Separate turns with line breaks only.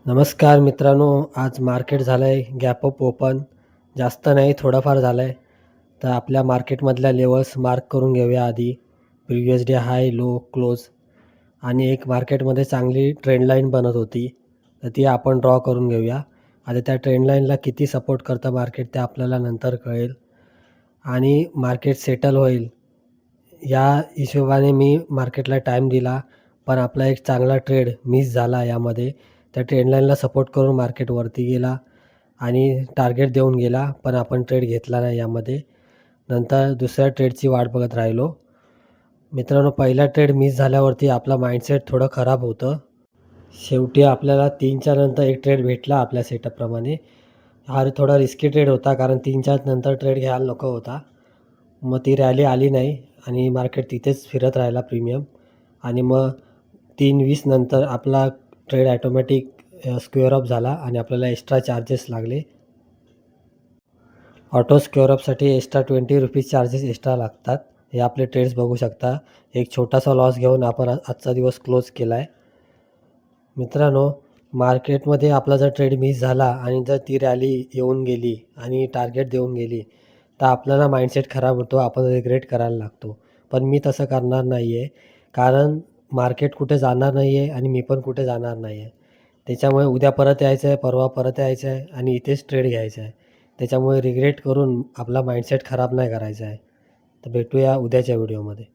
नमस्कार मित्रांनो, आज मार्केट झालं आहे गॅप अप ओपन. जास्त नाही, थोडंफार झालं आहे. तर आपल्या मार्केटमधल्या लेवल्स मार्क करून घेऊया आधी. प्रिव्हियस डे हाय, लो, क्लोज आणि एक मार्केटमध्ये चांगली ट्रेंड लाईन बनत होती. तर ती आपण ड्रॉ करून घेऊया. आता त्या ट्रेंड लाईनला किती सपोर्ट करतं मार्केट ते आपल्याला नंतर कळेल आणि मार्केट सेटल होईल या हिशोबाने मी मार्केटला टाईम दिला. पण आपला एक चांगला ट्रेड मिस झाला यामध्ये. त्या ट्रेंड लाईनला सपोर्ट करून मार्केट वरती गेला आणि टार्गेट देऊन गेला. पण आपण ट्रेड घेतला नाही यामध्ये. नंतर दुसऱ्या ट्रेडची वाट बघत राहिलो. मित्रांनो, पहिला ट्रेड मिस झाल्यावरती आपला माइंडसेट थोडं खराब होतं. शेवटी आपल्याला 3च्या नंतर एक ट्रेड भेटला आपल्या सेटअपप्रमाणे. हा थोडा रिस्की ट्रेड होता कारण 3च्या नंतर ट्रेड घ्यायला नको होता. मग ती रॅली आली नाही आणि मार्केट तिथेच फिरत राहिला प्रीमियम आणि मग 3:20 नंतर आपला ट्रेड ॲटोमॅटिक स्क्वेअर अप झाला आणि आपल्याला एक्स्ट्रा चार्जेस लागले. ऑटो स्क्वेअर अपसाठी एक्स्ट्रा ₹20 चार्जेस एक्स्ट्रा लागतात. हे आपले ट्रेड्स बघू शकता. एक छोटासा लॉस घेऊन आपण आजचा दिवस क्लोज केला आहे. मित्रांनो, मार्केटमध्ये आपला जर ट्रेड मिस झाला आणि जर ती रॅली येऊन गेली आणि टार्गेट देऊन गेली, तर आपल्याला माइंडसेट खराब होतो. आपण रिग्रेट करायला लागतो. पण मी तसं करणार नाही आहे. कारण मार्केट कुठे जाणार नाही आहे आणि मी पण कुठे जाणार नाही आहे. त्याच्यामुळे उद्या परत यायचं आहे, परवा परत यायचं आहे आणि इथेच ट्रेड घ्यायचा आहे. त्याच्यामुळे रिग्रेट करून आपला माइंडसेट खराब नाही करायचा आहे. तर भेटूया उद्याच्या व्हिडिओमध्ये.